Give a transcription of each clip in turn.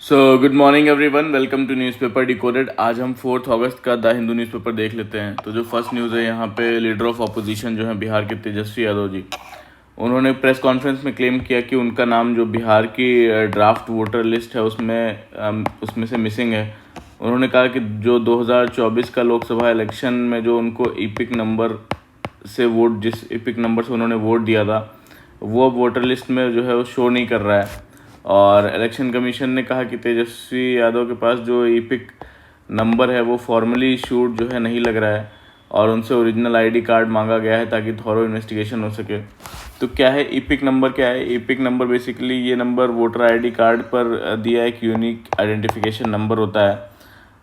So good morning everyone, welcome to newspaper decoded. आज हम 4 अगस्त का द हिंदू न्यूज़पेपर देख लेते हैं। तो जो फर्स्ट न्यूज़ है यहाँ पे, लीडर ऑफ अपोजिशन जो है बिहार के तेजस्वी यादव जी, उन्होंने प्रेस कॉन्फ्रेंस में क्लेम किया कि उनका नाम जो बिहार की ड्राफ्ट वोटर लिस्ट है उसमें से मिसिंग है। उन्होंने कहा कि जो 2024 का लोकसभा इलेक्शन में जो उनको जिस इपिक नंबर से उन्होंने वोट दिया था, वो वोटर लिस्ट में जो है वो शो नहीं कर रहा है। और इलेक्शन कमीशन ने कहा कि तेजस्वी यादव के पास जो ईपिक नंबर है वो फॉर्मली इशूड जो है नहीं लग रहा है और उनसे ओरिजिनल आईडी कार्ड मांगा गया है ताकि थॉरो इन्वेस्टिगेशन हो सके। तो क्या है ईपिक नंबर? क्या है ईपिक नंबर? बेसिकली ये नंबर वोटर आईडी कार्ड पर दिया एक यूनिक आइडेंटिफिकेशन नंबर होता है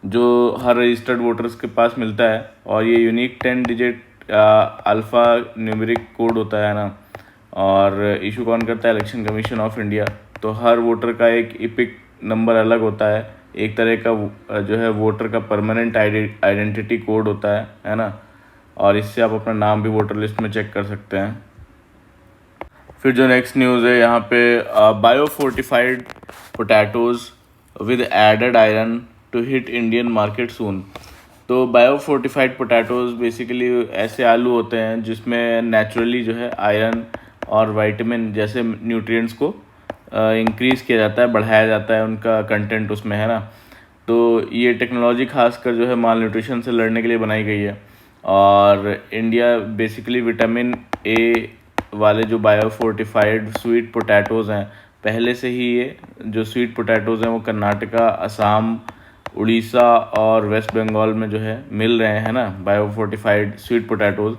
जो हर रजिस्टर्ड वोटर्स के पास मिलता है, और ये unique 10 digit alpha numeric code होता है ना। और इशू कौन करता है? Election commission of India. तो हर वोटर का एक इपिक नंबर अलग होता है, एक तरह का जो है वोटर का परमानेंट आइडेंटिटी कोड होता है ना। और इससे आप अपना नाम भी वोटर लिस्ट में चेक कर सकते हैं। फिर जो नेक्स्ट न्यूज़ है यहाँ पे, bio fortified potatoes with added iron to hit Indian market soon. तो बायो फोर्टिफाइड पोटैटोज बेसिकली ऐसे आलू होते हैं जिसमें नेचुरली जो है आयरन और विटामिन जैसे न्यूट्रिएंट्स को इंक्रीज़ किया जाता है, बढ़ाया जाता है उनका कंटेंट उसमें, है ना। तो ये टेक्नोलॉजी खासकर जो है माल न्यूट्रिशन से लड़ने के लिए बनाई गई है। और इंडिया बेसिकली विटामिन ए वाले जो बायो फोर्टिफाइड स्वीट पोटैटोज़ हैं, पहले से ही ये जो स्वीट पोटैटोज़ हैं वो कर्नाटका, असम, उड़ीसा और वेस्ट बंगाल में जो है मिल रहे हैं ना, बायो फोर्टिफाइड स्वीट पोटैटोज़।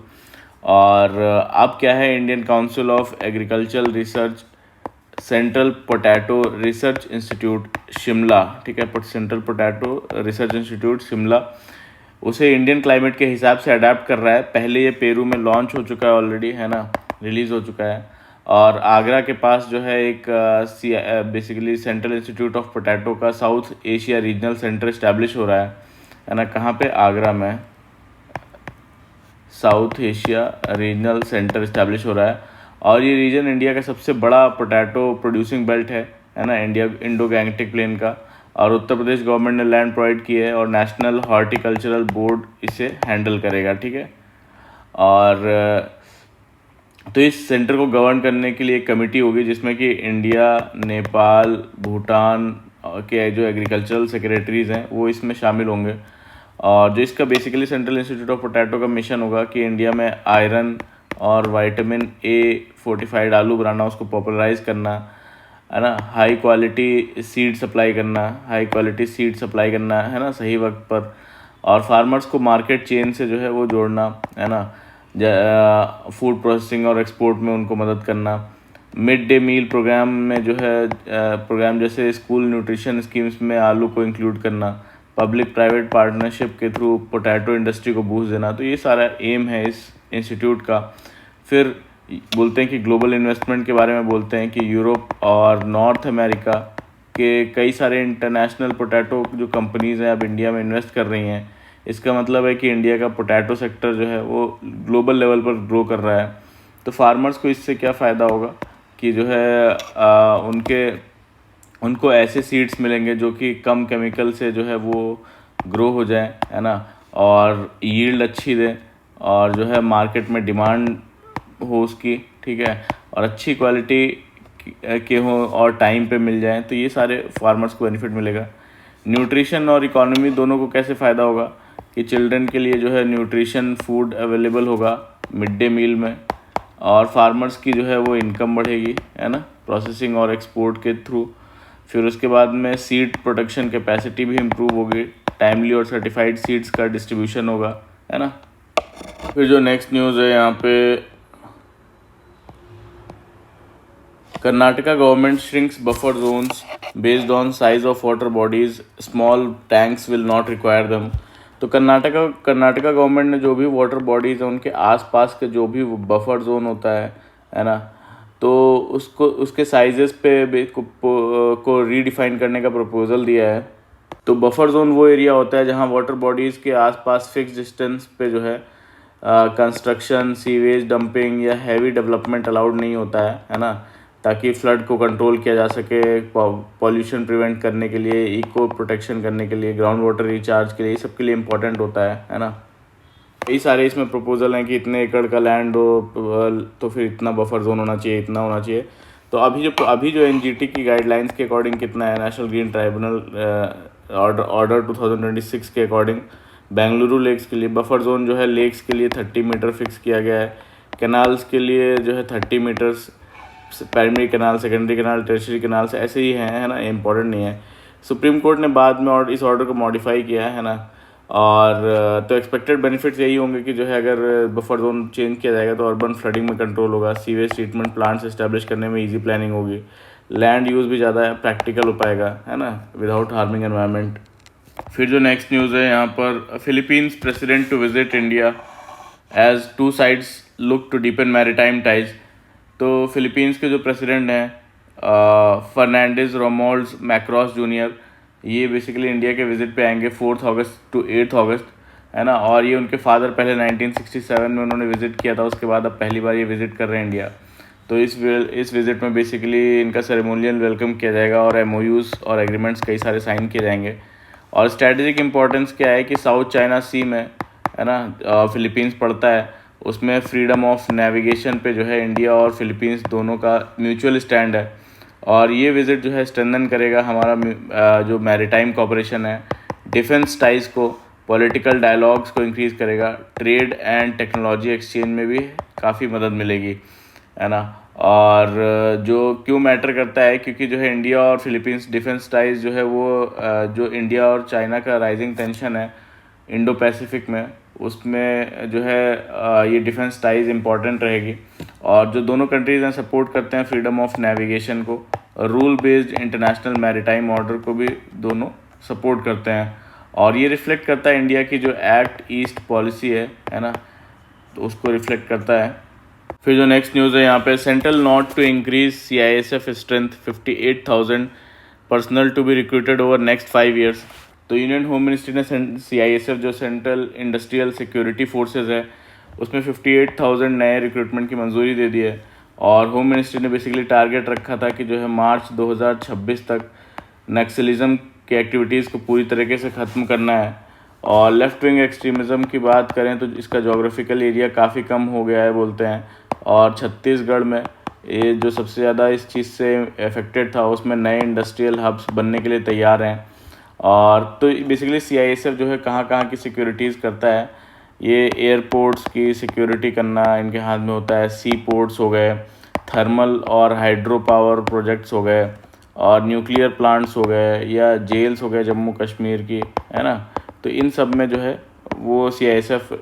और अब क्या है, Indian council of agricultural research central potato research institute Shimla, ठीक है, central potato research institute Shimla उसे इंडियन क्लाइमेट के हिसाब से अडेप्ट कर रहा है। पहले ये पेरू में लॉन्च हो चुका है ऑलरेडी, है ना, रिलीज़ हो चुका है। और आगरा के पास जो है एक basically Central Institute of Potato का South Asia Regional Centre establish हो रहा है ना। कहाँ पे? आगरा में South Asia Regional Centre establish हो रहा है। और ये रीजन इंडिया का सबसे बड़ा पोटैटो प्रोड्यूसिंग बेल्ट है ना, इंडो गैंगटिक प्लेन का। और उत्तर प्रदेश गवर्नमेंट ने लैंड प्रोवाइड की है और नेशनल हॉर्टिकल्चरल बोर्ड इसे हैंडल करेगा, ठीक है। और तो इस सेंटर को गवर्न करने के लिए एक कमेटी होगी जिसमें कि इंडिया, नेपाल, भूटान के जो एग्रीकल्चरल सेक्रेटरीज़ हैं वो इसमें शामिल होंगे। और जो इसका basically Central Institute of Potato का मिशन होगा कि इंडिया में आयरन और विटामिन ए फोर्टिफाइड आलू बनाना, उसको पॉपुलराइज करना, है ना, हाई क्वालिटी सीड सप्लाई करना, है ना, सही वक्त पर। और फार्मर्स को मार्केट चेन से जो है वो जोड़ना, है ना, फूड प्रोसेसिंग और एक्सपोर्ट में उनको मदद करना। मिड डे मील प्रोग्राम में जो है प्रोग्राम जैसे स्कूल न्यूट्रिशन स्कीम्स में आलू को इंक्लूड करना, पब्लिक प्राइवेट पार्टनरशिप के थ्रू पोटैटो इंडस्ट्री को बूस्ट देना। तो ये सारा एम है इस इंस्टीट्यूट का। फिर बोलते हैं कि ग्लोबल इन्वेस्टमेंट के बारे में बोलते हैं कि यूरोप और नॉर्थ अमेरिका के कई सारे इंटरनेशनल पोटैटो जो कंपनीज़ हैं अब इंडिया में इन्वेस्ट कर रही हैं। इसका मतलब है कि इंडिया का पोटैटो सेक्टर जो है वो ग्लोबल लेवल पर ग्रो कर रहा है। तो फार्मर्स को इससे क्या फ़ायदा होगा कि जो है उनको ऐसे सीड्स मिलेंगे जो कि कम केमिकल से जो है वो ग्रो हो जाए, है ना, और यील्ड अच्छी दे, और जो है मार्केट में डिमांड हो उसकी, ठीक है, और अच्छी क्वालिटी के हो और टाइम पे मिल जाए। तो ये सारे फार्मर्स को बेनिफिट मिलेगा। न्यूट्रिशन और इकोनॉमी दोनों को कैसे फ़ायदा होगा कि चिल्ड्रन के लिए जो है न्यूट्रिशन फूड अवेलेबल होगा मिड डे मील में, और फार्मर्स की जो है वो इनकम बढ़ेगी, है ना, प्रोसेसिंग और एक्सपोर्ट के थ्रू। फिर उसके बाद में सीड प्रोडक्शन कैपेसिटी भी इम्प्रूव होगी, टाइमली और सर्टिफाइड सीड्स का डिस्ट्रीब्यूशन होगा, है ना। फिर जो नेक्स्ट न्यूज़ है यहाँ पे, Karnataka government shrinks buffer zones based on size of water bodies. Small tanks will not require them. तो कर्नाटका गवर्नमेंट ने जो भी वाटर बॉडीज़ हैं उनके आसपास के जो भी बफर जोन होता है ना, तो उसको उसके साइजेस पे को रीडिफाइन करने का प्रपोजल दिया है। तो बफर जोन वो एरिया होता है जहाँ वाटर बॉडीज़ के आसपास फिक्स डिस्टेंस पे जो है कंस्ट्रक्शन, सीवेज डंपिंग या हैवी डेवलपमेंट अलाउड नहीं होता है ना। ताकि फ्लड को कंट्रोल किया जा सके, पॉल्यूशन प्रिवेंट करने के लिए, इको प्रोटेक्शन करने के लिए, ग्राउंड वाटर रिचार्ज के लिए, ये सब के लिए इम्पोर्टेंट होता है ना। कई सारे इसमें प्रपोजल हैं कि इतने एकड़ का लैंड हो तो फिर इतना बफर जोन होना चाहिए, इतना होना चाहिए। तो अभी जो एनजीटी की गाइडलाइंस के अकॉर्डिंग कितना है, नेशनल ग्रीन ट्राइब्यूनल ऑर्डर 2026 के अकॉर्डिंग बेंगलुरु लेक्स के लिए बफर जोन जो है, लेक्स के लिए 30 मीटर फिक्स किया गया है। कैनाल्स के लिए जो है 30 meters, primary canal, secondary canal, tertiary canal से ऐसे ही हैं, है ना, इम्पोर्टेंट नहीं है। सुप्रीम कोर्ट ने बाद में इस ऑर्डर को मॉडिफाई किया है ना। और तो एक्सपेक्टेड बेनिफिट्स यही होंगे कि जो है अगर बफर जोन चेंज किया जाएगा तो अर्बन फ्लडिंग में कंट्रोल होगा, सीवेज ट्रीटमेंट प्लांट्स इस्टेब्लिश करने में इजी प्लानिंग होगी, लैंड यूज़ भी ज़्यादा प्रैक्टिकल हो पाएगा, है ना, विदाउट हार्मिंग एनवायरनमेंट। फिर जो नेक्स्ट न्यूज़ है यहाँ पर, Philippines president to visit India as two sides look to deepen maritime ties. तो फिलीपींस के जो प्रेसिडेंट हैं फर्नांडिस रोमोल्ड्स मैक्रोस जूनियर, ये बेसिकली इंडिया के विज़िट पे आएंगे 4 अगस्त टू 8 अगस्त, है ना। और ये उनके फादर पहले 1967 में उन्होंने विज़िट किया था, उसके बाद अब पहली बार ये विज़िट कर रहे हैं इंडिया। तो इस विज़िट में बेसिकली इनका सेरेमोनियल वेलकम किया जाएगा और एमओयूज़ और एग्रीमेंट्स कई सारे साइन किए जाएंगे। और स्ट्रेटेजिक इंपॉर्टेंस क्या है कि साउथ चाइना सी में, है ना, फिलीपींस पड़ता है, उसमें फ्रीडम ऑफ नेविगेशन पे जो है इंडिया और फिलीपींस दोनों का म्यूचुअल स्टैंड है। और ये विज़िट जो है स्ट्रेंथन करेगा हमारा जो मैरीटाइम कोऑपरेशन है, डिफेंस टाइज को, पॉलिटिकल डायलॉग्स को इंक्रीज़ करेगा, ट्रेड एंड टेक्नोलॉजी एक्सचेंज में भी काफ़ी मदद मिलेगी, है ना। और जो क्यों मैटर करता है, क्योंकि जो है इंडिया और फिलीपींस डिफेंस टाइज जो है वो जो इंडिया और चाइना का राइजिंग टेंशन है इंडो पैसिफिक में, उसमें जो है ये डिफेंस टाइज इम्पॉर्टेंट रहेगी। और जो दोनों कंट्रीज़ हैं सपोर्ट करते हैं फ्रीडम ऑफ नेविगेशन को, rule based international maritime order को भी दोनों सपोर्ट करते हैं। और ये रिफ्लेक्ट करता है इंडिया की जो एक्ट ईस्ट पॉलिसी है ना, तो उसको रिफ्लेक्ट करता है। फिर जो नेक्स्ट न्यूज़ है यहाँ पे, central not to increase CISF strength 58,000 personnel to be recruited over next 5 years. तो यूनियन होम मिनिस्ट्री ने CISF जो सेंट्रल इंडस्ट्रियल सिक्योरिटी फोर्सेज है, उसमें 58,000 नए रिक्रूटमेंट की मंजूरी दे दी है। और होम मिनिस्ट्री ने बेसिकली टारगेट रखा था कि जो है मार्च 2026 तक नक्सलिज्म की एक्टिविटीज़ को पूरी तरीके से ख़त्म करना है। और लेफ़्ट विंग एक्सट्रीमिज़म की बात करें तो इसका जोग्राफिकल एरिया काफ़ी कम हो गया है बोलते हैं। और छत्तीसगढ़ में ये जो सबसे ज़्यादा इस चीज़ से अफेक्टेड था, उसमें नए इंडस्ट्रियल हब्स बनने के लिए तैयार हैं। और तो बेसिकली CISF जो है कहाँ कहाँ की सिक्योरिटीज़ करता है, ये एयरपोर्ट्स की सिक्योरिटी करना इनके हाथ में होता है, सी पोर्ट्स हो गए, थर्मल और हाइड्रो पावर प्रोजेक्ट्स हो गए, और न्यूक्लियर प्लांट्स हो गए, या जेल्स हो गए जम्मू कश्मीर की, है ना। तो इन सब में जो है वो CISF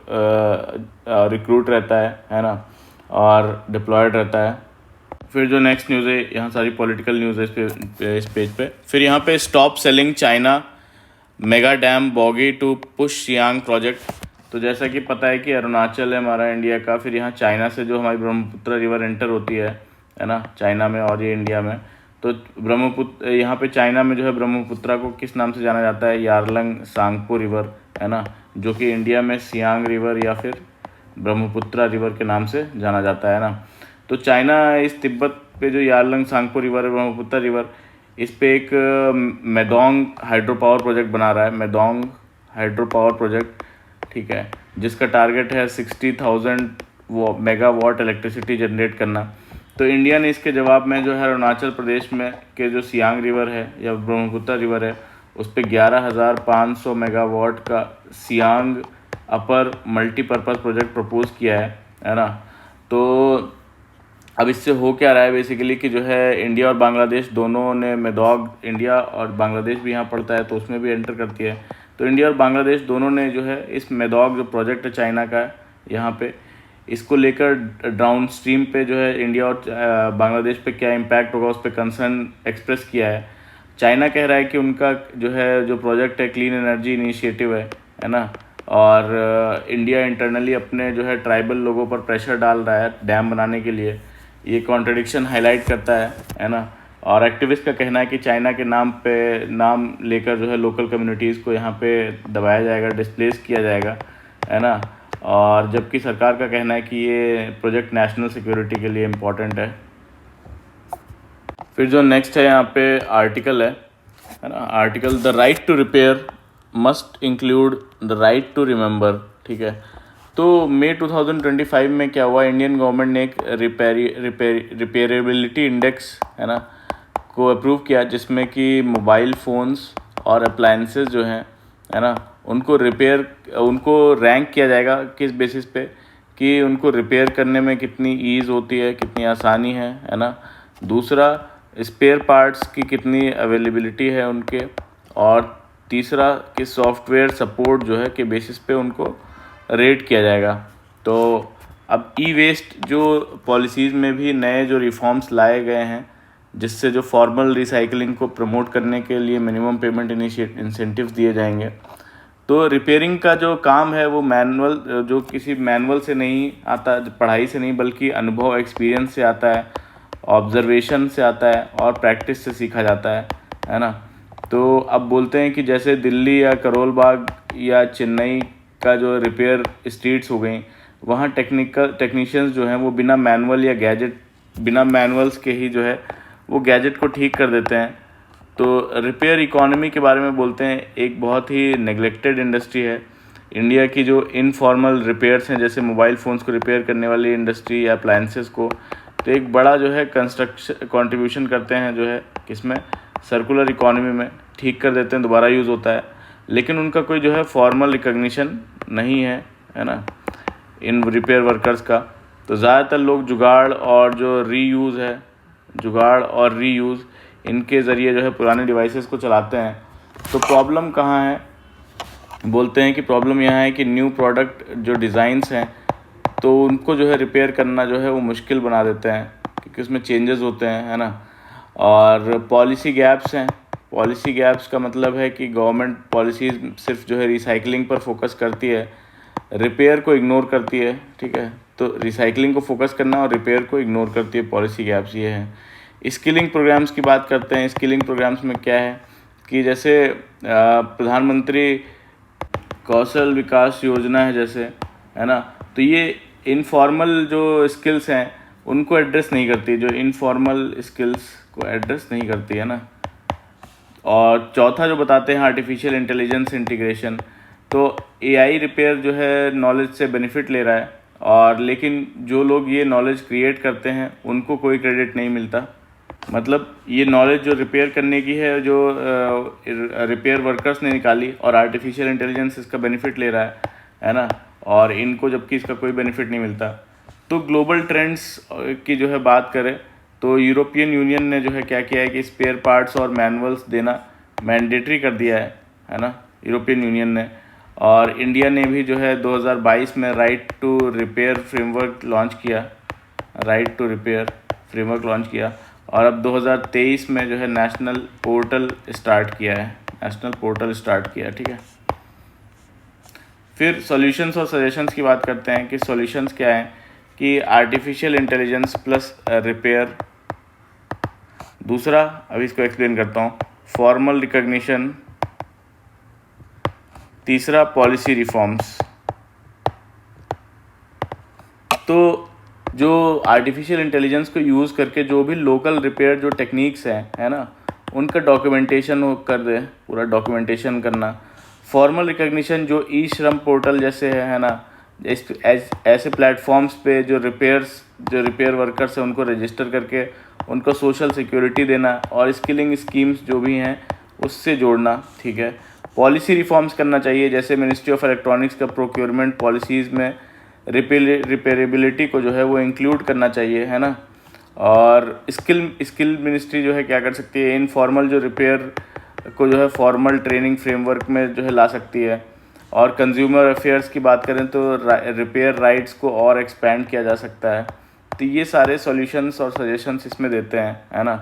रिक्रूट रहता है ना, और डिप्लॉयड रहता है। फिर जो नेक्स्ट न्यूज़ है, यहाँ सारी पॉलिटिकल न्यूज़ है इस पेज पे। फिर यहाँ पे stop selling China mega dam bogey to push Siang project. तो जैसा कि पता है कि अरुणाचल है हमारा इंडिया का, फिर यहाँ चाइना से जो हमारी ब्रह्मपुत्र रिवर एंटर होती है ना, चाइना में और ये इंडिया में। तो ब्रह्मपुत्र यहाँ पे चाइना में जो है ब्रह्मपुत्रा को किस नाम से जाना जाता है, यारलंग सांगपो रिवर, है ना, जो कि इंडिया में सियांग रिवर या फिर ब्रह्मपुत्रा रिवर के नाम से जाना जाता है ना। तो चाइना इस तिब्बत पे जो यारलंग सांगपो रिवर है, ब्रह्मपुत्र रिवर, इस पे एक मेडोंग हाइड्रो पावर प्रोजेक्ट बना रहा है, मेडोंग हाइड्रो पावर प्रोजेक्ट, ठीक है, जिसका टारगेट है 60,000 मेगावाट इलेक्ट्रिसिटी जनरेट करना। तो इंडिया ने इसके जवाब में जो है अरुणाचल प्रदेश में के जो सियांग रिवर है या ब्रह्मपुत्र रिवर है, उस पर 11,500 मेगावाट का सियांग अपर मल्टीपर्पज़ प्रोजेक्ट प्रपोज किया है ना। तो अब इससे हो क्या रहा है बेसिकली कि जो है इंडिया और बांग्लादेश दोनों ने मेडोंग, इंडिया और बांग्लादेश भी यहाँ पड़ता है तो उसमें भी एंटर करती है, तो इंडिया और बांग्लादेश दोनों ने जो है इस मेडोंग जो प्रोजेक्ट है चाइना का यहाँ पे, इसको लेकर डाउन स्ट्रीम पे जो है इंडिया और बांग्लादेश पे क्या इम्पैक्ट होगा उस पर कंसर्न एक्सप्रेस किया है। चाइना कह रहा है कि उनका जो प्रोजेक्ट है क्लीन एनर्जी इनिशिएटिव है ना, और इंडिया इंटरनली अपने जो है ट्राइबल लोगों पर प्रेशर डाल रहा है डैम बनाने के लिए। ये कॉन्ट्रडिक्शन हाईलाइट करता है ना। और एक्टिविस्ट का कहना है कि चाइना के नाम लेकर जो है लोकल कम्युनिटीज़ को यहाँ पे दबाया जाएगा, डिस्प्लेस किया जाएगा, है ना। और जबकि सरकार का कहना है कि ये प्रोजेक्ट नेशनल सिक्योरिटी के लिए इम्पोर्टेंट है। फिर जो नेक्स्ट है यहाँ पे आर्टिकल है ना, article the right to repair must include the right to remember, ठीक है। तो मई 2025 में क्या हुआ, इंडियन गवर्नमेंट ने एक रिपेयरेबिलिटी इंडेक्स है ना को अप्रूव किया, जिसमें कि मोबाइल फ़ोन्स और अप्लायंसेस जो हैं है ना उनको रैंक किया जाएगा किस बेसिस पे कि उनको रिपेयर करने में कितनी ईज़ होती है, कितनी आसानी है ना। दूसरा, स्पेयर पार्ट्स की कितनी अवेलेबिलिटी है उनके, और तीसरा कि सॉफ्टवेयर सपोर्ट जो है के बेसिस पे उनको रेट किया जाएगा। तो अब ई वेस्ट जो पॉलिसीज़ में भी नए जो रिफॉर्म्स लाए गए हैं, जिससे जो फॉर्मल रिसाइकलिंग को प्रमोट करने के लिए मिनिमम पेमेंट इंसेंटिव्स दिए जाएंगे। तो रिपेयरिंग का जो काम है वो मैनुअल, जो किसी मैनुअल से नहीं आता, पढ़ाई से नहीं, बल्कि अनुभव, एक्सपीरियंस से आता है, ऑब्जर्वेशन से आता है और प्रैक्टिस से सीखा जाता है ना। तो अब बोलते हैं कि जैसे दिल्ली या करोल बाग या चेन्नई का जो रिपेयर स्ट्रीट्स हो गई, वहाँ टेक्नीशियंस जो हैं वो बिना मैनुअल्स के ही जो है वो गैजेट को ठीक कर देते हैं। तो रिपेयर इकोनॉमी के बारे में बोलते हैं, एक बहुत ही नेग्लेक्टेड इंडस्ट्री है। इंडिया की जो इनफॉर्मल रिपेयर्स हैं, जैसे मोबाइल फ़ोन्स को रिपेयर करने वाली इंडस्ट्री या अप्लायंसेस को, तो एक बड़ा जो है कंट्रीब्यूशन करते हैं जो है किसमें, सर्कुलर इकोनॉमी में, ठीक कर देते हैं, दोबारा यूज़ होता है। लेकिन उनका कोई जो है फॉर्मल रिकग्निशन नहीं है ना इन रिपेयर वर्कर्स का। तो ज़्यादातर लोग जुगाड़ और रीयूज़ इनके ज़रिए जो है पुराने डिवाइसेस को चलाते हैं। तो प्रॉब्लम कहाँ है, बोलते हैं कि प्रॉब्लम यहाँ है कि न्यू प्रोडक्ट जो डिज़ाइंस हैं, तो उनको जो है रिपेयर करना जो है वो मुश्किल बना देते हैं, क्योंकि उसमें चेंजेस होते हैं, है ना। और पॉलिसी गैप्स हैं। पॉलिसी गैप्स का मतलब है कि गवर्नमेंट पॉलिसीज़ सिर्फ जो है रिसाइकलिंग पर फोकस करती है, रिपेयर को इग्नोर करती है, ठीक है। तो रिसाइकलिंग को फोकस करना और रिपेयर को इग्नोर करती है, पॉलिसी गैप्स ये हैं। स्किलिंग प्रोग्राम्स की बात करते हैं। स्किलिंग प्रोग्राम्स में क्या है कि जैसे प्रधानमंत्री कौशल विकास योजना है जैसे, है ना, तो ये इनफॉर्मल जो स्किल्स हैं उनको एड्रेस नहीं करती, जो इनफॉर्मल स्किल्स को एड्रेस नहीं करती, है ना। और चौथा जो बताते हैं आर्टिफिशियल इंटेलिजेंस इंटीग्रेशन। तो एआई रिपेयर जो है नॉलेज से बेनिफिट ले रहा है, और लेकिन जो लोग ये नॉलेज क्रिएट करते हैं उनको कोई क्रेडिट नहीं मिलता। मतलब ये नॉलेज जो रिपेयर करने की है, जो रिपेयर वर्कर्स ने निकाली, और आर्टिफिशियल इंटेलिजेंस इसका बेनिफिट ले रहा है ना, और इनको जबकि इसका कोई बेनिफिट नहीं मिलता। तो ग्लोबल ट्रेंड्स की जो है बात करें तो यूरोपियन यूनियन ने जो है क्या किया है कि स्पेयर पार्ट्स और मैनुअल्स देना मैंडेटरी कर दिया है ना, यूरोपियन यूनियन ने। और इंडिया ने भी जो है 2022 में right to repair framework launch किया, और अब 2023 में जो है नेशनल पोर्टल स्टार्ट किया, ठीक है। फिर सॉल्यूशंस और सजेशंस की बात करते हैं कि सॉल्यूशंस क्या हैं कि आर्टिफिशियल इंटेलिजेंस प्लस रिपेयर। दूसरा, अभी इसको एक्सप्लेन करता हूँ, फॉर्मल रिकग्निशन। तीसरा, पॉलिसी रिफॉर्म्स। तो जो आर्टिफिशियल इंटेलिजेंस को यूज़ करके जो भी लोकल रिपेयर जो टेक्निक्स हैं, है ना, उनका डॉक्यूमेंटेशन हो कर दे, पूरा डॉक्यूमेंटेशन करना। फॉर्मल रिकग्निशन जो ई श्रम पोर्टल जैसे है ना, ऐसे प्लेटफॉर्म्स पे जो रिपेयर वर्कर्स हैं उनको रजिस्टर करके उनको सोशल सिक्योरिटी देना, और स्किलिंग स्कीम्स जो भी हैं उससे जोड़ना, ठीक है। पॉलिसी रिफॉर्म्स करना चाहिए, जैसे मिनिस्ट्री ऑफ इलेक्ट्रॉनिक्स का प्रोक्योरमेंट पॉलिसीज़ में रिपेयरेबिलिटी को जो है वो इंक्लूड करना चाहिए, है ना। और स्किल मिनिस्ट्री जो है क्या कर सकती है, इनफॉर्मल जो रिपेयर को जो है फॉर्मल ट्रेनिंग फ्रेमवर्क में जो है ला सकती है। और कंज्यूमर अफेयर्स की बात करें तो रिपेयर राइट्स को और एक्सपेंड किया जा सकता है। तो ये सारे सॉल्यूशंस और सजेशंस इसमें देते हैं, है ना।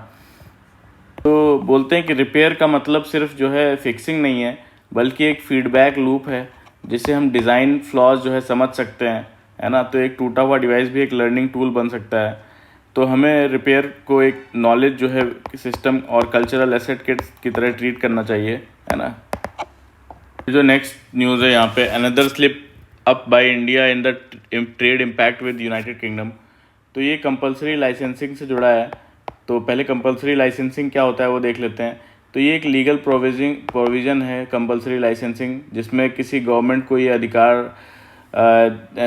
तो बोलते हैं कि रिपेयर का मतलब सिर्फ जो है फिक्सिंग नहीं है, बल्कि एक फीडबैक लूप है जिससे हम डिज़ाइन फ्लॉज जो है समझ सकते हैं, है ना। तो एक टूटा हुआ डिवाइस भी एक लर्निंग टूल बन सकता है। तो हमें रिपेयर को एक नॉलेज जो है सिस्टम और कल्चरल एसेट की तरह ट्रीट करना चाहिए, है ना। जो नेक्स्ट न्यूज़ है यहाँ पे, another slip up by India in the trade impact with United kingdom. तो ये कंपलसरी लाइसेंसिंग से जुड़ा है। तो पहले कंपलसरी लाइसेंसिंग क्या होता है वो देख लेते हैं। तो ये एक लीगल प्रोविज़न है कंपलसरी लाइसेंसिंग, जिसमें किसी गवर्नमेंट को ये अधिकार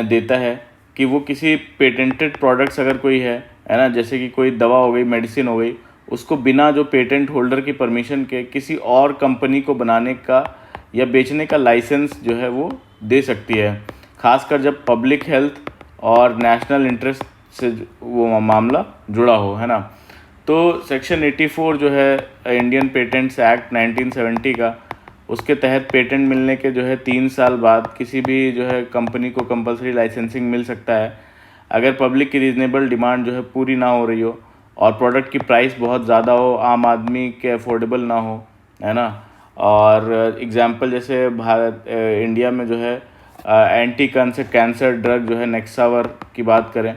देता है कि वो किसी पेटेंटेड प्रोडक्ट्स अगर कोई है ना, जैसे कि कोई दवा हो गई, मेडिसिन हो गई, उसको बिना जो पेटेंट होल्डर की परमिशन के किसी और कंपनी को बनाने का या बेचने का लाइसेंस जो है वो दे सकती है, खासकर जब पब्लिक हेल्थ और नेशनल इंटरेस्ट से वो मामला जुड़ा हो, है ना। तो सेक्शन 84 जो है इंडियन पेटेंट्स एक्ट 1970 का, उसके तहत पेटेंट मिलने के जो है 3 साल बाद किसी भी जो है कंपनी को कंपलसरी लाइसेंसिंग मिल सकता है, अगर पब्लिक की रीजनेबल डिमांड जो है पूरी ना हो रही हो और प्रोडक्ट की प्राइस बहुत ज़्यादा हो, आम आदमी के अफोर्डेबल ना हो, है ना। और एग्जांपल जैसे इंडिया में जो है एंटी कैंसर ड्रग जो है नेक्सावर की बात करें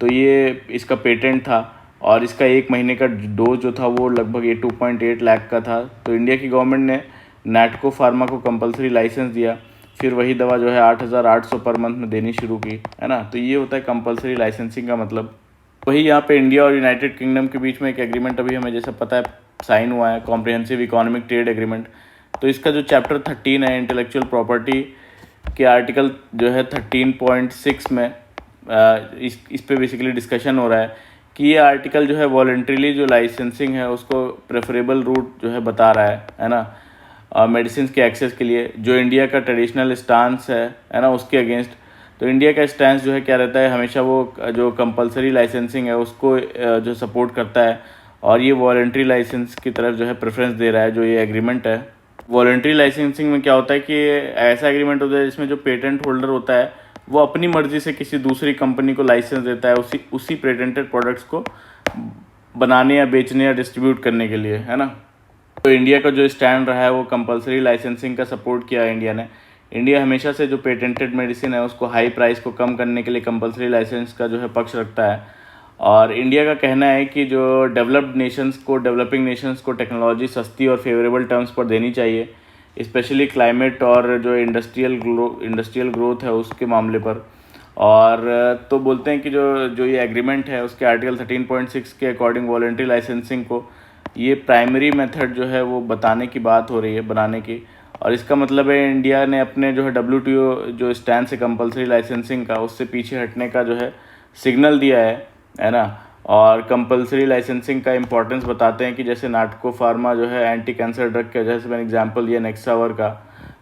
तो ये इसका पेटेंट था और इसका 1 महीने का डोज जो था वो लगभग 2.8 लाख का था। तो इंडिया की गवर्नमेंट ने नैटको फार्मा को कंपलसरी लाइसेंस दिया, फिर वही दवा जो है 8,800 पर मंथ में देनी शुरू की, है ना। तो ये होता है कंपलसरी लाइसेंसिंग का मतलब। वही यहाँ पे इंडिया और यूनाइटेड किंगडम के बीच में एक एग्रीमेंट अभी हमें जैसा पता है साइन हुआ है, कॉम्प्रिहेंसिव इकोनॉमिक ट्रेड एग्रीमेंट। तो इसका जो चैप्टर 13 है इंटेलेक्चुअल प्रॉपर्टी के आर्टिकल जो है 13.6 में इस पे बेसिकली डिस्कशन हो रहा है कि ये आर्टिकल जो है वॉलंटरीली जो लाइसेंसिंग है उसको प्रेफरेबल रूट जो है बता रहा है ना, मेडिसिन के एक्सेस के लिए, जो इंडिया का ट्रेडिशनल स्टांस है ना, उसके अगेंस्ट। तो इंडिया का स्टैंस जो है क्या रहता है, हमेशा वो जो कंपलसरी लाइसेंसिंग है उसको जो सपोर्ट करता है और ये वॉलंटरी लाइसेंस की तरफ जो है प्रेफरेंस दे रहा है, जो ये एग्रीमेंट है। वॉलंटरी लाइसेंसिंग में क्या होता है कि ऐसा एग्रीमेंट होता है जिसमें जो पेटेंट होल्डर होता है वो अपनी मर्जी से किसी दूसरी कंपनी को लाइसेंस देता है उसी पेटेंटेड प्रोडक्ट्स को बनाने या बेचने या डिस्ट्रीब्यूट करने के लिए, है ना। तो इंडिया का जो स्टैंड रहा है वो कंपलसरी लाइसेंसिंग का सपोर्ट किया है इंडिया ने। इंडिया हमेशा से जो पेटेंटेड मेडिसिन है उसको हाई प्राइस को कम करने के लिए कंपलसरी लाइसेंस का जो है पक्ष रखता है। और इंडिया का कहना है कि जो डेवलप्ड नेशंस को, डेवलपिंग नेशंस को टेक्नोलॉजी सस्ती और फेवरेबल टर्म्स पर देनी चाहिए, स्पेशली क्लाइमेट और जो इंडस्ट्रियल ग्रोथ है उसके मामले पर। और तो बोलते हैं कि जो ये एग्रीमेंट है उसके आर्टिकल 13.6 के अकॉर्डिंग वॉलंटरी लाइसेंसिंग को ये प्राइमरी मेथड जो है वो बताने की बात हो रही है, बनाने की। और इसका मतलब है इंडिया ने अपने जो है WTO जो स्टैंड से कंपलसरी लाइसेंसिंग का, उससे पीछे हटने का जो है सिग्नल दिया है ना। और कंपलसरी लाइसेंसिंग का इम्पोर्टेंस बताते हैं कि जैसे नाटको फार्मा जो है एंटी कैंसर ड्रग के वजह से मैंने एग्जांपल दिया नेक्सावर का,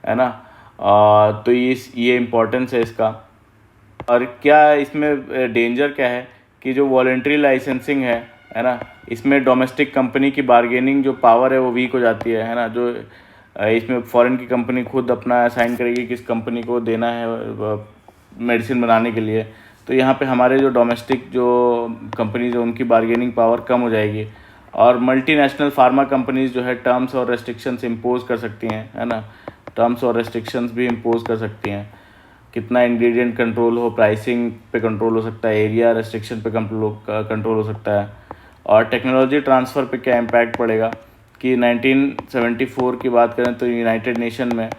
है ना। तो ये इम्पोर्टेंस है इसका। और क्या इसमें डेंजर क्या है कि जो वॉलंटरी लाइसेंसिंग है ना, इसमें डोमेस्टिक कंपनी की बार्गेनिंग जो पावर है वो वीक हो जाती है ना। जो इसमें फॉरेन की कंपनी खुद अपना असाइन करेगी किस कंपनी को देना है मेडिसिन बनाने के लिए, तो यहाँ पे हमारे जो डोमेस्टिक जो कंपनीज है उनकी बार्गेनिंग पावर कम हो जाएगी। और मल्टीनेशनल फार्मा कंपनीज जो है टर्म्स और रेस्ट्रिक्शंस इम्पोज कर सकती हैं, है ना। टर्म्स और रेस्ट्रिक्शंस भी इम्पोज कर सकती हैं, कितना इंग्रेडिएंट कंट्रोल हो, प्राइसिंग पे कंट्रोल हो सकता है, एरिया रेस्ट्रिक्शन पे कंट्रोल हो सकता है। और टेक्नोलॉजी ट्रांसफ़र पे क्या इम्पैक्ट पड़ेगा कि 1974 की बात करें तो यूनाइटेड नेशन में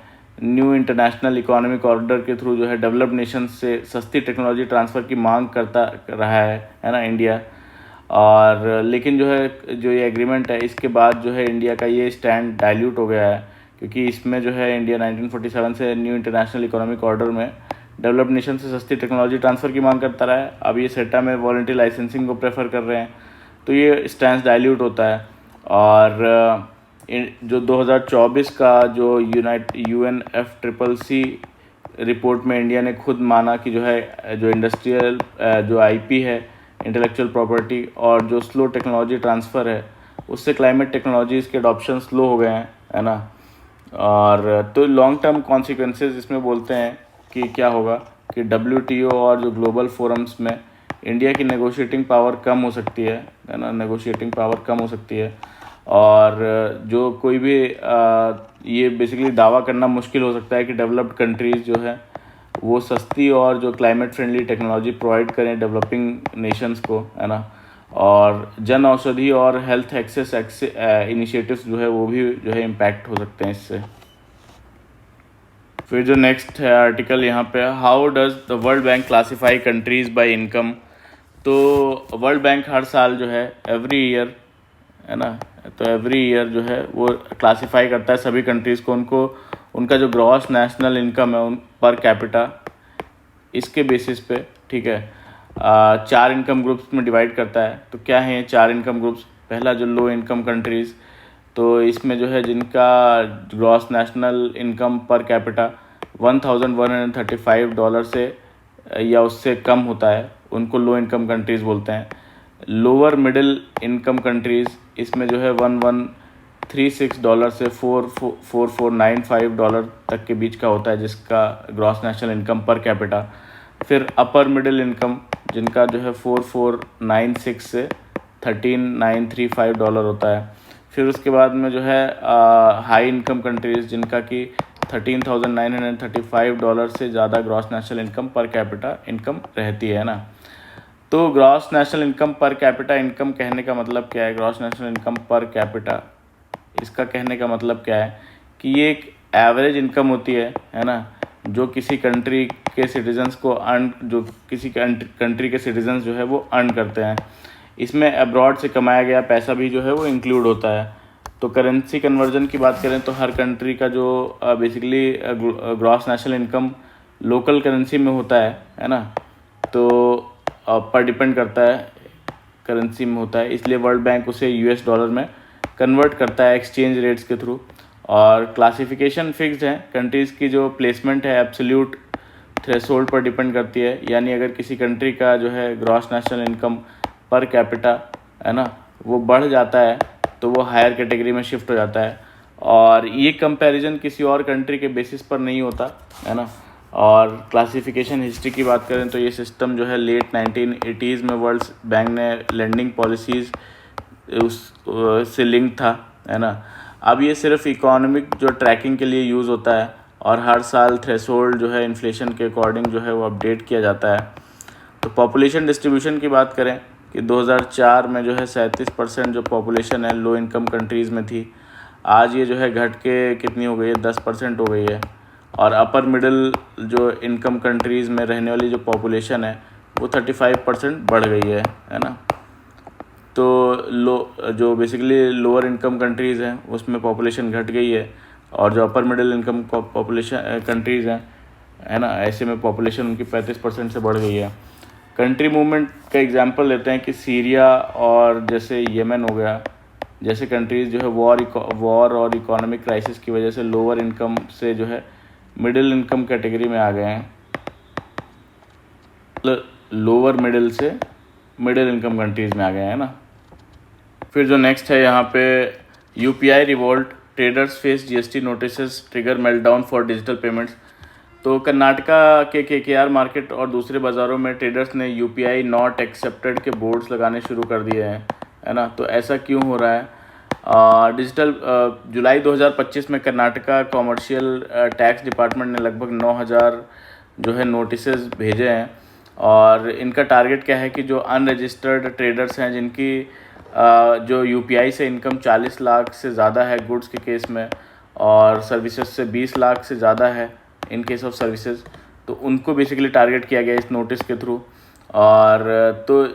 न्यू इंटरनेशनल इकोनॉमिक ऑर्डर के थ्रू जो है डेवलप्ड नेशन से सस्ती टेक्नोलॉजी ट्रांसफ़र की मांग करता रहा है ना इंडिया। और लेकिन जो ये एग्रीमेंट है इसके बाद जो है इंडिया का ये स्टैंड डाइल्यूट हो गया है, क्योंकि इसमें जो है इंडिया 1947 से न्यू इंटरनेशनल इकोनॉमिक ऑर्डर में डेवलप्ड नेशन से सस्ती टेक्नोलॉजी ट्रांसफ़र की मांग करता रहा है। अब ये सेटा में वॉलंटरी लाइसेंसिंग को प्रेफर कर रहे हैं, तो ये स्टैंड डाइल्यूट होता है। और जो 2024 का जो UNFCCC रिपोर्ट में इंडिया ने खुद माना कि जो है जो इंडस्ट्रियल जो IP है, इंटेलेक्चुअल प्रॉपर्टी, और जो स्लो टेक्नोलॉजी ट्रांसफ़र है उससे क्लाइमेट टेक्नोलॉजीज़ के अडॉप्शन स्लो हो गए हैं, है ना। और तो लॉन्ग टर्म कॉन्सिक्वेंसेस इसमें बोलते हैं कि क्या होगा कि WTO और जो ग्लोबल फोरम्स में इंडिया की नेगोशिएटिंग पावर कम हो सकती है ना, नेगोशिएटिंग पावर कम हो सकती है। और जो कोई भी ये बेसिकली दावा करना मुश्किल हो सकता है कि डेवलप्ड कंट्रीज़ जो है वो सस्ती और जो क्लाइमेट फ्रेंडली टेक्नोलॉजी प्रोवाइड करें डेवलपिंग नेशंस को, है ना। और जन औषधि और हेल्थ एक्सेस इनिशिएटिव्स जो है वो भी जो है इम्पैक्ट हो सकते हैं इससे। फिर जो नेक्स्ट है आर्टिकल यहाँ पे, how does the world bank classify countries by income. तो वर्ल्ड बैंक हर साल जो है एवरी ईयर, है ना, तो एवरी ईयर जो है वो क्लासिफाई करता है सभी कंट्रीज़ को, उनको उनका जो ग्रॉस नेशनल इनकम है उन पर कैपिटा, इसके बेसिस पे, ठीक है, 4 इनकम ग्रुप्स में डिवाइड करता है। तो क्या है ये 4 इनकम ग्रुप्स? पहला जो लो इनकम कंट्रीज़, तो इसमें जो है जिनका gross national income per capita $1135 से या उससे कम होता है, उनको लो इनकम कंट्रीज़ बोलते हैं। लोअर मिडिल इनकम कंट्रीज़, इसमें जो है $1136 से $4495 तक के बीच का होता है जिसका gross national income per capita. फिर अपर मिडिल इनकम, जिनका जो है 4496 से $13935 होता है। फिर उसके बाद में जो है हाई इनकम कंट्रीज़, जिनका कि $13,935 से ज़्यादा gross national income per capita income रहती है ना। तो gross national income per capita income कहने का मतलब क्या है? Gross national income per capita, इसका कहने का मतलब क्या है कि ये एक एवरेज इनकम होती है ना, जो किसी कंट्री के सिटीजन्स को अर्न, जो किसी कंट्री के सिटीजन्स जो है वो अर्न करते हैं। इसमें अब्रॉड से कमाया गया पैसा भी जो है वो इंक्लूड होता है। तो करेंसी कन्वर्जन की बात करें तो हर कंट्री का जो basically gross national income local currency में होता है ना, तो पर डिपेंड करता है, करेंसी में होता है, इसलिए वर्ल्ड बैंक उसे US डॉलर में कन्वर्ट करता है एक्सचेंज रेट्स के थ्रू। और क्लासिफिकेशन फिक्स्ड है, कंट्रीज़ की जो प्लेसमेंट है एब्सोल्यूट थ्रेशोल्ड पर डिपेंड करती है, यानी अगर किसी कंट्री का जो है gross national income per capita, है ना, वो बढ़ जाता है तो वो हायर कैटेगरी में शिफ्ट हो जाता है। और ये कंपैरिजन किसी और कंट्री के बेसिस पर नहीं होता, है ना। और क्लासिफिकेशन हिस्ट्री की बात करें तो ये सिस्टम जो है लेट 1980s में वर्ल्ड बैंक ने लेंडिंग पॉलिसीज़ उस से लिंक था, है ना। अब ये सिर्फ इकोनॉमिक जो ट्रैकिंग के लिए यूज़ होता है और हर साल थ्रेशोल्ड जो है इन्फ्लेशन के अकॉर्डिंग जो है वो अपडेट किया जाता है। तो पॉपुलेशन डिस्ट्रीब्यूशन की बात करें कि 2004 में जो है 37% जो पॉपुलेशन है लो इनकम कंट्रीज़ में थी, आज ये जो है घट के कितनी हो गई है, 10% हो गई है। और अपर मिडिल जो इनकम कंट्रीज़ में रहने वाली जो पॉपुलेशन है वो 35% बढ़ गई है ना। तो जो बेसिकली लोअर इनकम कंट्रीज़ हैं उसमें पॉपुलेशन घट गई है, और जो upper middle income population countries हैं, है ना, ऐसे में पॉपुलेशन उनकी 35% से बढ़ गई है। कंट्री मूवमेंट का एग्जांपल लेते हैं कि सीरिया और जैसे येमेन हो गया, जैसे कंट्रीज़ जो है वॉर और इकोनॉमिक क्राइसिस की वजह से लोअर इनकम से जो है मिडिल इनकम कैटेगरी में आ गए हैं, लोअर मिडिल से मिडिल इनकम कंट्रीज़ में आ गए हैं ना। फिर जो नेक्स्ट है यहाँ पे UPI revolt, traders face GST notices trigger meltdown for digital payments. तो कर्नाटका के KKR मार्केट और दूसरे बाज़ारों में ट्रेडर्स ने UPI नॉट एक्सेप्टेड के बोर्ड्स लगाने शुरू कर दिए हैं, है ना। तो ऐसा क्यों हो रहा है? जुलाई 2025 में कर्नाटका कॉमर्शियल टैक्स डिपार्टमेंट ने लगभग 9,000 जो है नोटिसेस भेजे हैं, और इनका टारगेट क्या है कि जो अनरजिस्टर्ड ट्रेडर्स हैं जिनकी जो UPI से इनकम 40 लाख से ज़्यादा है गुड्स के केस में, और सर्विसेज से 20 लाख से ज़्यादा है इन केस ऑफ सर्विसेज, तो उनको बेसिकली टारगेट किया गया इस नोटिस के थ्रू। और तो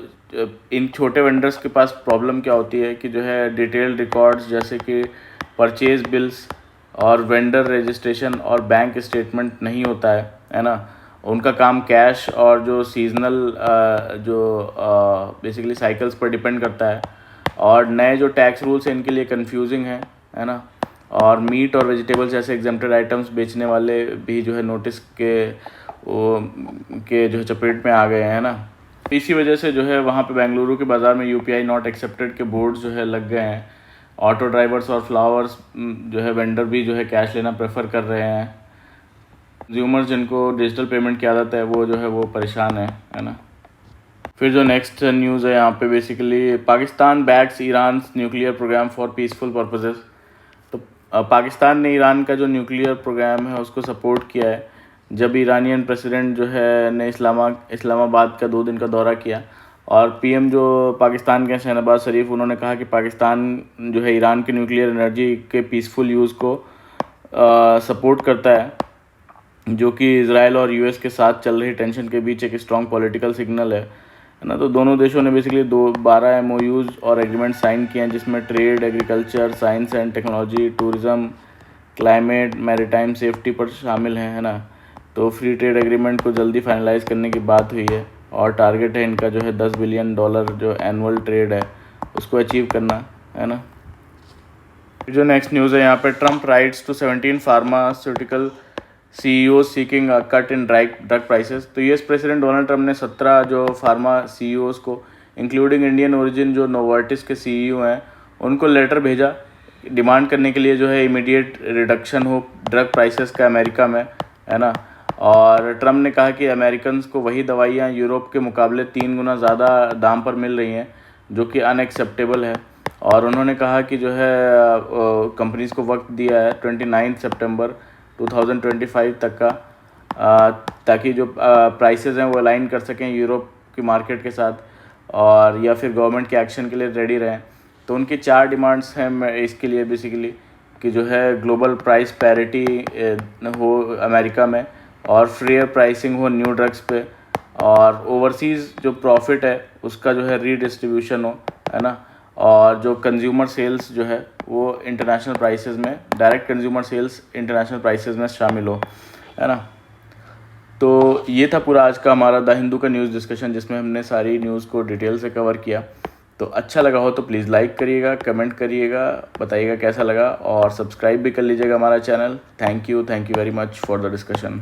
इन छोटे वेंडर्स के पास प्रॉब्लम क्या होती है कि जो है डिटेल्ड रिकॉर्ड्स जैसे कि परचेज बिल्स और वेंडर रजिस्ट्रेशन और बैंक स्टेटमेंट नहीं होता है ना। उनका काम कैश और जो सीजनल जो बेसिकली साइकिल्स पर डिपेंड करता है, और नए जो टैक्स रूल्स हैं इनके लिए कंफ्यूजिंग है ना। और मीट और वेजिटेबल्स जैसे एग्जेम्प्टेड आइटम्स बेचने वाले भी जो है नोटिस के जो है चपेट में आ गए हैं ना। इसी वजह से जो है वहाँ पे बेंगलुरु के बाज़ार में UPI नॉट एक्सेप्टेड के बोर्ड जो है लग गए हैं। ऑटो ड्राइवर्स और फ्लावर्स जो है वेंडर भी जो है कैश लेना प्रेफर कर रहे हैं। कंज्यूमर्स जिनको डिजिटल पेमेंट की आदत है वो जो है वो परेशान है ना। फिर जो नेक्स्ट न्यूज़ है यहाँ पे basically Pakistan backs Iran nuclear programme for peaceful purposes. तो पाकिस्तान ने ईरान का जो न्यूक्लियर प्रोग्राम है उसको सपोर्ट किया है जब ईरानियन प्रेसिडेंट जो है ने इस्लामाबाद का 2 दिन का दौरा किया, और PM जो पाकिस्तान के शहनवाज शरीफ, उन्होंने कहा कि पाकिस्तान जो है ईरान के न्यूक्लियर एनर्जी के पीसफुल यूज़ को सपोर्ट करता है, जो कि इजराइल और US के साथ चल रही टेंशन के बीच एक स्ट्रॉन्ग पॉलिटिकल सिग्नल है। है ना। तो दोनों देशों ने बेसिकली 12 MOUs और एग्रीमेंट साइन किए हैं, जिसमें trade, agriculture, science and technology, tourism, climate, maritime safety पर शामिल हैं, है ना। तो फ्री ट्रेड एग्रीमेंट को जल्दी फाइनलाइज करने की बात हुई है और टारगेट है इनका जो है $10 बिलियन जो एनुअल ट्रेड है उसको अचीव करना, है ना। जो नेक्स्ट न्यूज़ है यहाँ पे, Trump writes to 17 pharmaceutical CEO seeking cut in drug prices. तो यूएस प्रेसिडेंट डोनाल्ड ट्रम्प ने 17 जो फार्मा CEOs को, इंक्लूडिंग इंडियन ओरिजिन जो नोवार्टिस के CEO हैं, उनको लेटर भेजा डिमांड करने के लिए जो है इमीडिएट रिडक्शन हो ड्रग प्राइसेस का अमेरिका में, है ना। और ट्रम्प ने कहा कि अमेरिकन को वही दवाइयाँ यूरोप के मुकाबले 3 गुना ज़्यादा दाम पर मिल रही हैं, जो कि अनएक्सेप्टेबल है। और उन्होंने कहा कि जो है कंपनीज़ को वक्त दिया है 29 सितंबर 2025 तक का, ताकि जो प्राइसेस हैं वो अलाइन कर सकें यूरोप की मार्केट के साथ, और या फिर गवर्नमेंट के एक्शन के लिए रेडी रहें। तो उनकी 4 डिमांड्स हैं इसके लिए बेसिकली, कि जो है ग्लोबल प्राइस पैरिटी हो अमेरिका में, और फ्रेयर प्राइसिंग हो न्यू ड्रग्स पे, और ओवरसीज़ जो प्रॉफिट है उसका जो है रीडिस्ट्रीब्यूशन हो, है ना। और जो कंज्यूमर सेल्स जो है वो इंटरनेशनल प्राइसेस में, direct consumer sales international prices में शामिल हो, है ना। तो ये था पूरा आज का हमारा द हिंदू का न्यूज़ डिस्कशन, जिसमें हमने सारी न्यूज़ को डिटेल से कवर किया। तो अच्छा लगा हो तो प्लीज़ लाइक करिएगा, कमेंट करिएगा, बताइएगा कैसा लगा, और सब्सक्राइब भी कर लीजिएगा हमारा channel. Thank you very much for the discussion.